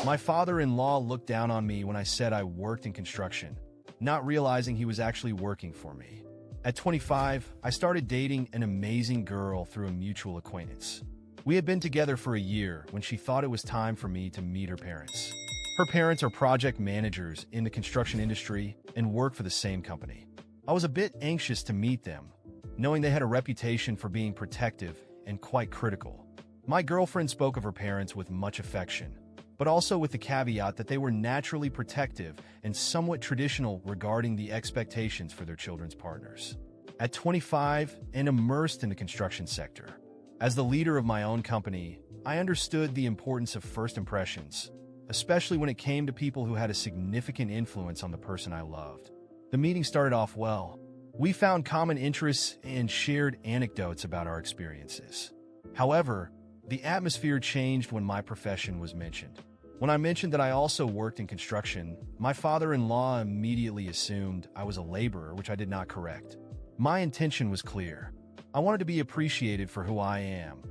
My father-in-law looked down on me when I said I worked in construction, not realizing he was actually working for me. At 25, I started dating an amazing girl through a mutual acquaintance. We had been together for a year when she thought it was time for me to meet her parents. Her parents are project managers in the construction industry and work for the same company. I was a bit anxious to meet them, knowing they had a reputation for being protective and quite critical. My girlfriend spoke of her parents with much affection, but also with the caveat that they were naturally protective and somewhat traditional regarding the expectations for their children's partners. At 25 and immersed in the construction sector, as the leader of my own company, I understood the importance of first impressions, especially when it came to people who had a significant influence on the person I loved. The meeting started off well. We found common interests and shared anecdotes about our experiences. However, the atmosphere changed when my profession was mentioned. When I mentioned that I also worked in construction, my father-in-law immediately assumed I was a laborer, which I did not correct. My intention was clear. I wanted to be appreciated for who I am,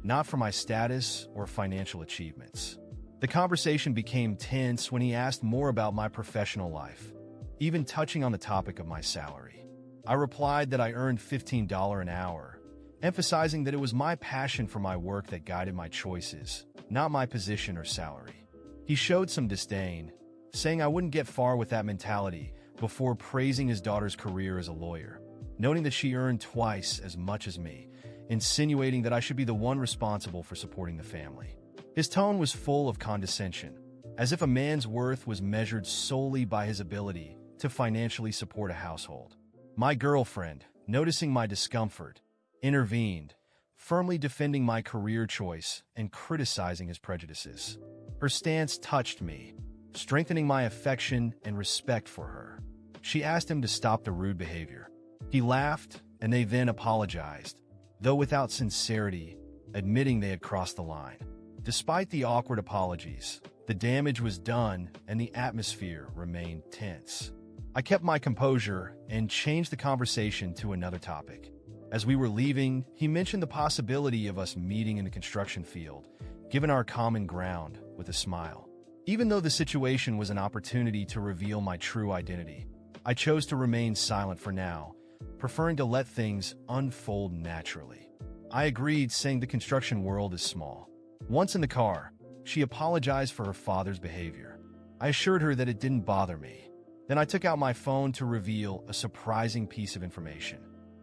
not for my status or financial achievements. The conversation became tense when he asked more about my professional life, even touching on the topic of my salary. I replied that I earned $15 an hour, emphasizing that it was my passion for my work that guided my choices, not my position or salary. He showed some disdain, saying I wouldn't get far with that mentality before praising his daughter's career as a lawyer, noting that she earned twice as much as me, insinuating that I should be the one responsible for supporting the family. His tone was full of condescension, as if a man's worth was measured solely by his ability to financially support a household. My girlfriend, noticing my discomfort, intervened, firmly defending my career choice and criticizing his prejudices. Her stance touched me, strengthening my affection and respect for her. She asked him to stop the rude behavior. He laughed, and they then apologized, though without sincerity, admitting they had crossed the line. Despite the awkward apologies, the damage was done and the atmosphere remained tense. I kept my composure and changed the conversation to another topic. As we were leaving, he mentioned the possibility of us meeting in the construction field, given our common ground, with a smile. Even though the situation was an opportunity to reveal my true identity, I chose to remain silent for now, preferring to let things unfold naturally. I agreed, saying the construction world is small. Once in the car, she apologized for her father's behavior. I assured her that it didn't bother me. Then I took out my phone to reveal a surprising piece of information.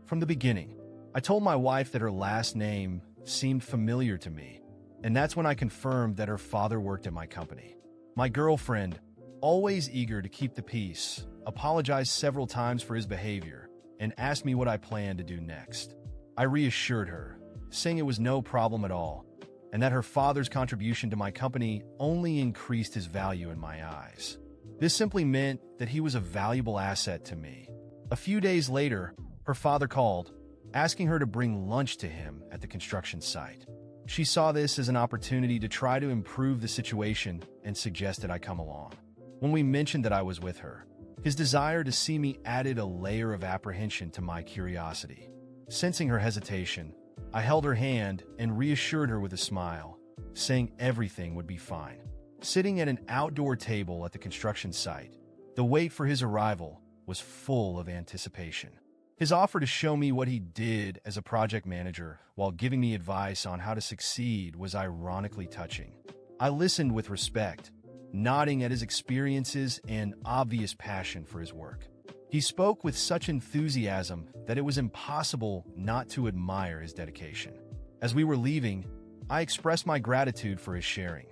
From the beginning, I told my wife that her last name seemed familiar to me, and that's when I confirmed that her father worked at my company. My girlfriend, always eager to keep the peace, apologized several times for his behavior and asked me what I planned to do next. I reassured her, saying it was no problem at all, and that her father's contribution to my company only increased his value in my eyes. This simply meant that he was a valuable asset to me. A few days later, her father called, asking her to bring lunch to him at the construction site. She saw this as an opportunity to try to improve the situation and suggested I come along. When we mentioned that I was with her, his desire to see me added a layer of apprehension to my curiosity. Sensing her hesitation, I held her hand and reassured her with a smile, saying everything would be fine. Sitting at an outdoor table at the construction site, the wait for his arrival was full of anticipation. His offer to show me what he did as a project manager while giving me advice on how to succeed was ironically touching. I listened with respect, nodding at his experiences and obvious passion for his work. He spoke with such enthusiasm that it was impossible not to admire his dedication. As we were leaving, I expressed my gratitude for his sharing,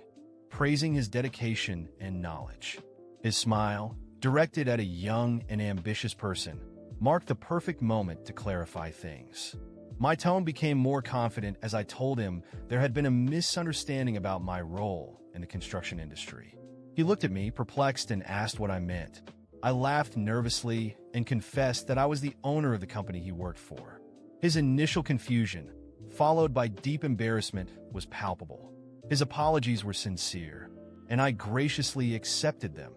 praising his dedication and knowledge. His smile, directed at a young and ambitious person, marked the perfect moment to clarify things. My tone became more confident as I told him there had been a misunderstanding about my role in the construction industry. He looked at me, perplexed, and asked what I meant. I laughed nervously and confessed that I was the owner of the company he worked for. His initial confusion, followed by deep embarrassment, was palpable. His apologies were sincere, and I graciously accepted them,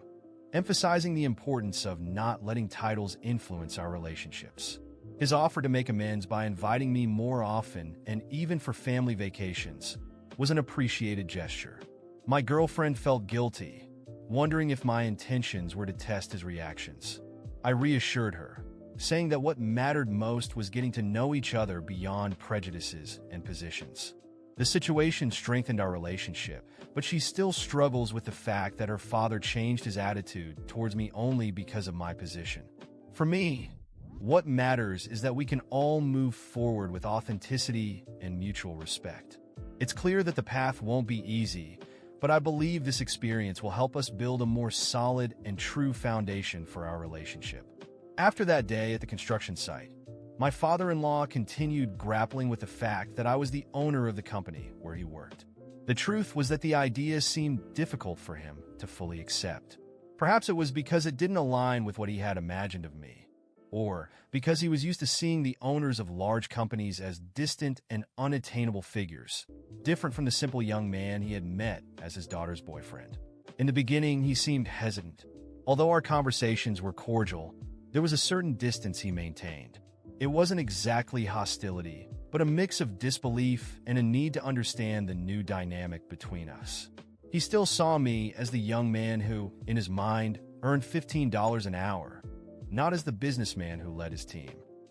emphasizing the importance of not letting titles influence our relationships. His offer to make amends by inviting me more often and even for family vacations was an appreciated gesture. My girlfriend felt guilty, wondering if my intentions were to test his reactions. I reassured her, saying that what mattered most was getting to know each other beyond prejudices and positions. The situation strengthened our relationship, but she still struggles with the fact that her father changed his attitude towards me only because of my position. For me, what matters is that we can all move forward with authenticity and mutual respect. It's clear that the path won't be easy, but I believe this experience will help us build a more solid and true foundation for our relationship. After that day at the construction site, my father-in-law continued grappling with the fact that I was the owner of the company where he worked. The truth was that the idea seemed difficult for him to fully accept. Perhaps it was because it didn't align with what he had imagined of me, or because he was used to seeing the owners of large companies as distant and unattainable figures, different from the simple young man he had met as his daughter's boyfriend. In the beginning, he seemed hesitant. Although our conversations were cordial, there was a certain distance he maintained. It wasn't exactly hostility, but a mix of disbelief and a need to understand the new dynamic between us. He still saw me as the young man who, in his mind, earned $15 an hour, not as the businessman who led his team.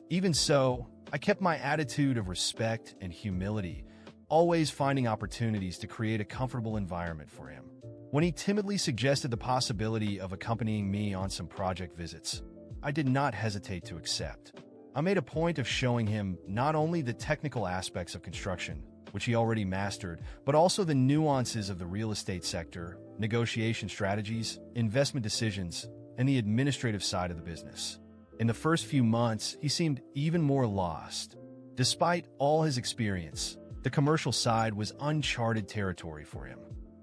Even so, I kept my attitude of respect and humility, always finding opportunities to create a comfortable environment for him. When he timidly suggested the possibility of accompanying me on some project visits, I did not hesitate to accept. I made a point of showing him not only the technical aspects of construction, which he already mastered, but also the nuances of the real estate sector, negotiation strategies, investment decisions, and the administrative side of the business. In the first few months, he seemed even more lost. Despite all his experience, the commercial side was uncharted territory for him.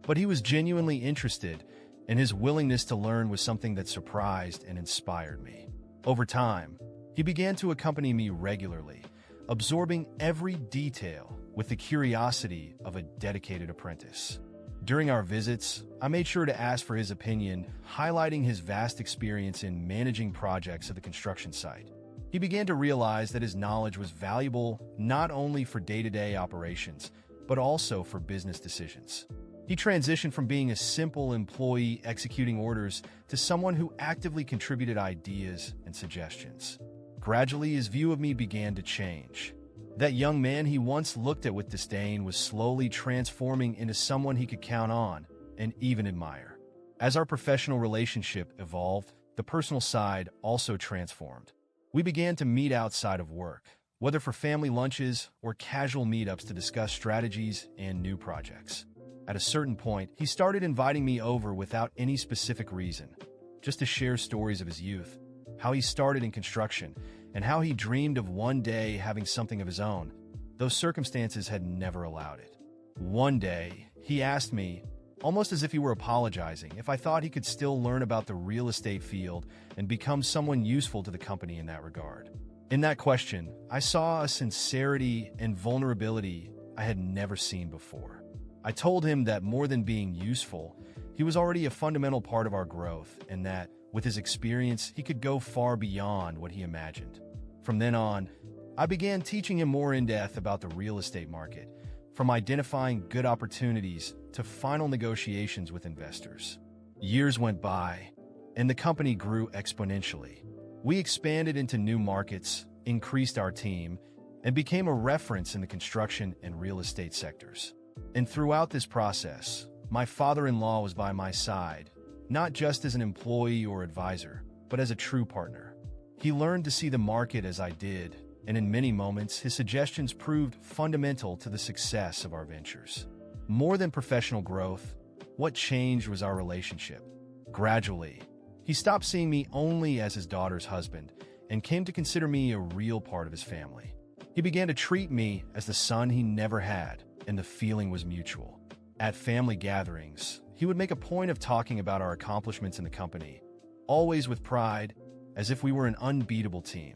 But he was genuinely interested, and his willingness to learn was something that surprised and inspired me. Over time, he began to accompany me regularly, absorbing every detail with the curiosity of a dedicated apprentice. During our visits, I made sure to ask for his opinion, highlighting his vast experience in managing projects at the construction site. He began to realize that his knowledge was valuable not only for day-to-day operations, but also for business decisions. He transitioned from being a simple employee executing orders to someone who actively contributed ideas and suggestions. Gradually, his view of me began to change. That young man he once looked at with disdain was slowly transforming into someone he could count on and even admire. As our professional relationship evolved, the personal side also transformed. We began to meet outside of work, whether for family lunches or casual meetups to discuss strategies and new projects. At a certain point, he started inviting me over without any specific reason, just to share stories of his youth, how he started in construction, and how he dreamed of one day having something of his own, though circumstances had never allowed it. One day, he asked me, almost as if he were apologizing, if I thought he could still learn about the real estate field and become someone useful to the company in that regard. In that question, I saw a sincerity and vulnerability I had never seen before. I told him that more than being useful, he was already a fundamental part of our growth and that, with his experience, he could go far beyond what he imagined. From then on, I began teaching him more in depth about the real estate market, from identifying good opportunities to final negotiations with investors. Years went by, and the company grew exponentially. We expanded into new markets, increased our team, and became a reference in the construction and real estate sectors. And throughout this process, my father-in-law was by my side, not just as an employee or advisor, but as a true partner. He learned to see the market as I did, and in many moments, his suggestions proved fundamental to the success of our ventures. More than professional growth, what changed was our relationship. Gradually, he stopped seeing me only as his daughter's husband and came to consider me a real part of his family. He began to treat me as the son he never had, and the feeling was mutual. At family gatherings, he would make a point of talking about our accomplishments in the company, always with pride, as if we were an unbeatable team.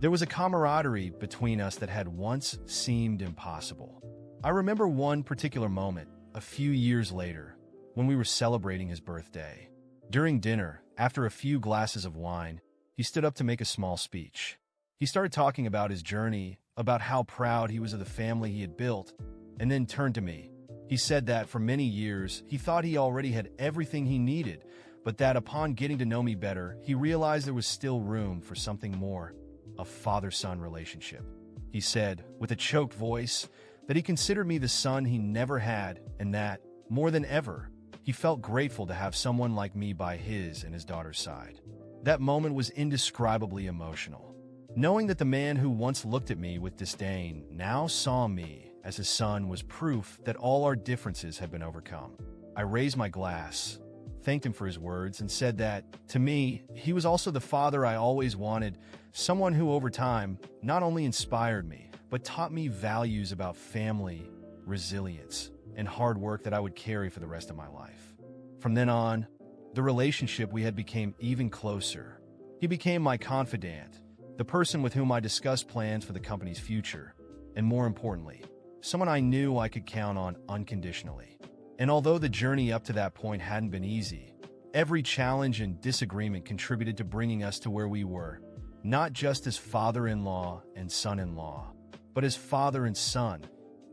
There was a camaraderie between us that had once seemed impossible. I remember one particular moment, a few years later, when we were celebrating his birthday. During dinner, after a few glasses of wine, he stood up to make a small speech. He started talking about his journey, about how proud he was of the family he had built, and then turned to me. He said that for many years, he thought he already had everything he needed, but that upon getting to know me better, he realized there was still room for something more, a father-son relationship. He said, with a choked voice, that he considered me the son he never had and that, more than ever, he felt grateful to have someone like me by his and his daughter's side. That moment was indescribably emotional. Knowing that the man who once looked at me with disdain now saw me as his son was proof that all our differences had been overcome. I raised my glass, thanked him for his words, and said that, to me, he was also the father I always wanted, someone who over time not only inspired me, but taught me values about family, resilience, and hard work that I would carry for the rest of my life. From then on, the relationship we had became even closer. He became my confidant, the person with whom I discussed plans for the company's future, and more importantly, someone I knew I could count on unconditionally. And although the journey up to that point hadn't been easy, every challenge and disagreement contributed to bringing us to where we were, not just as father-in-law and son-in-law, but as father and son,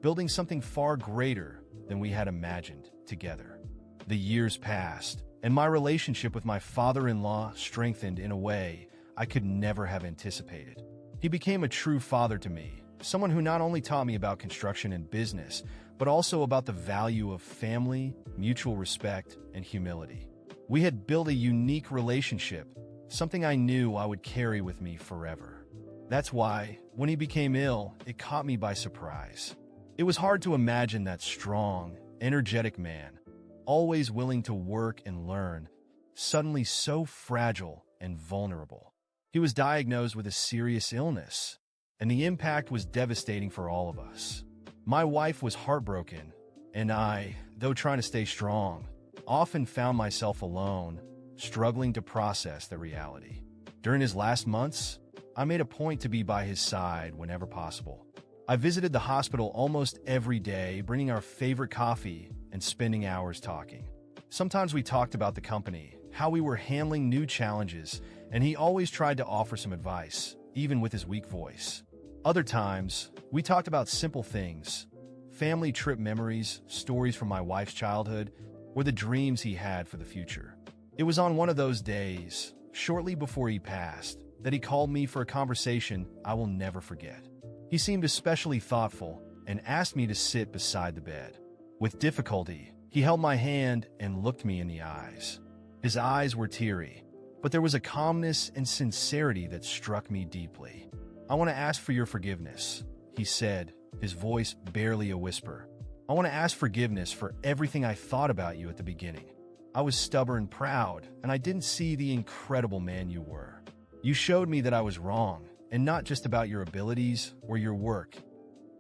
building something far greater than we had imagined together. The years passed, and my relationship with my father-in-law strengthened in a way I could never have anticipated. He became a true father to me, someone who not only taught me about construction and business, but also about the value of family, mutual respect, and humility. We had built a unique relationship, something I knew I would carry with me forever. That's why, when he became ill, it caught me by surprise. It was hard to imagine that strong, energetic man, always willing to work and learn, suddenly so fragile and vulnerable. He was diagnosed with a serious illness, and the impact was devastating for all of us. My wife was heartbroken, and I, though trying to stay strong, often found myself alone, struggling to process the reality. During his last months, I made a point to be by his side whenever possible. I visited the hospital almost every day, bringing our favorite coffee and spending hours talking. Sometimes we talked about the company, how we were handling new challenges, and he always tried to offer some advice, even with his weak voice. Other times, we talked about simple things, family trip memories, stories from my wife's childhood, or the dreams he had for the future. It was on one of those days, shortly before he passed, that he called me for a conversation I will never forget. He seemed especially thoughtful and asked me to sit beside the bed. With difficulty, he held my hand and looked me in the eyes. His eyes were teary, but there was a calmness and sincerity that struck me deeply. "I want to ask for your forgiveness," he said, his voice barely a whisper. "I want to ask forgiveness for everything I thought about you at the beginning. I was stubborn, proud, and I didn't see the incredible man you were. You showed me that I was wrong, and not just about your abilities or your work.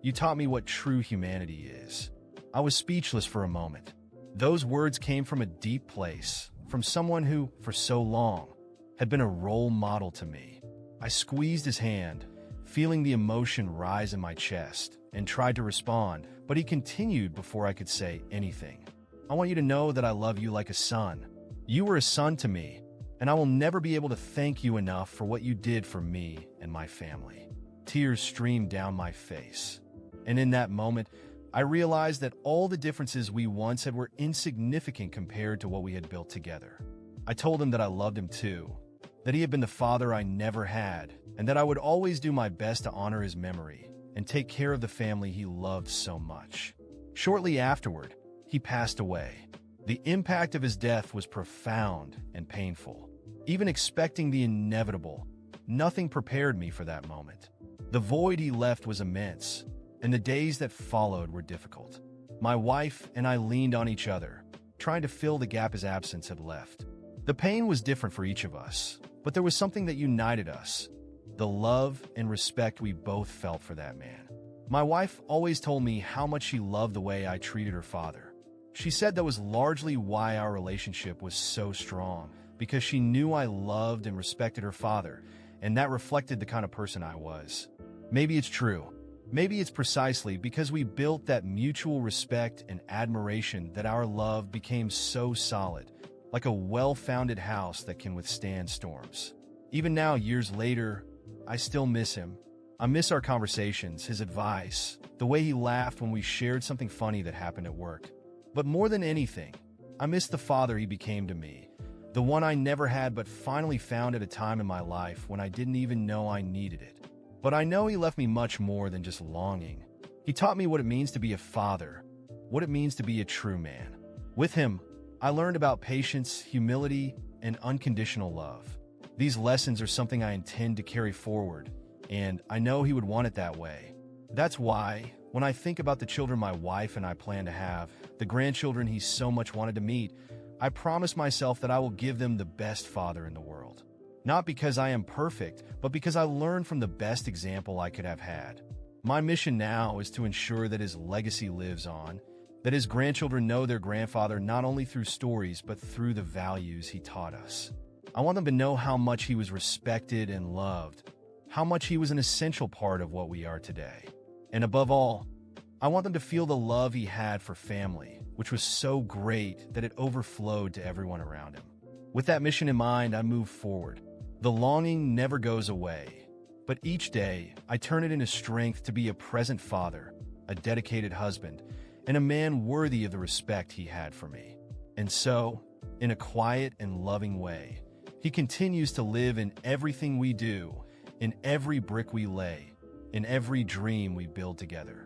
You taught me what true humanity is." I was speechless for a moment. Those words came from a deep place, from someone who, for so long, had been a role model to me. I squeezed his hand, feeling the emotion rise in my chest, and tried to respond, but he continued before I could say anything. "I want you to know that I love you like a son. You were a son to me, and I will never be able to thank you enough for what you did for me and my family." Tears streamed down my face, and in that moment, I realized that all the differences we once had were insignificant compared to what we had built together. I told him that I loved him too, that he had been the father I never had, and that I would always do my best to honor his memory and take care of the family he loved so much. Shortly afterward, he passed away. The impact of his death was profound and painful. Even expecting the inevitable, nothing prepared me for that moment. The void he left was immense, and the days that followed were difficult. My wife and I leaned on each other, trying to fill the gap his absence had left. The pain was different for each of us, but there was something that united us: the love and respect we both felt for that man. My wife always told me how much she loved the way I treated her father. She said that was largely why our relationship was so strong, because she knew I loved and respected her father, and that reflected the kind of person I was. Maybe it's true. Maybe it's precisely because we built that mutual respect and admiration that our love became so solid, like a well-founded house that can withstand storms. Even now, years later, I still miss him, I miss our conversations, his advice, the way he laughed when we shared something funny that happened at work. But more than anything, I miss the father he became to me, the one I never had but finally found at a time in my life when I didn't even know I needed it. But I know he left me much more than just longing. He taught me what it means to be a father, what it means to be a true man. With him, I learned about patience, humility, and unconditional love. These lessons are something I intend to carry forward, and I know he would want it that way. That's why, when I think about the children my wife and I plan to have, the grandchildren he so much wanted to meet, I promise myself that I will give them the best father in the world. Not because I am perfect, but because I learned from the best example I could have had. My mission now is to ensure that his legacy lives on, that his grandchildren know their grandfather not only through stories, but through the values he taught us. I want them to know how much he was respected and loved, how much he was an essential part of what we are today. And above all, I want them to feel the love he had for family, which was so great that it overflowed to everyone around him. With that mission in mind, I move forward. The longing never goes away, but each day I turn it into strength to be a present father, a dedicated husband, and a man worthy of the respect he had for me. And so, in a quiet and loving way, he continues to live in everything we do, in every brick we lay, in every dream we build together.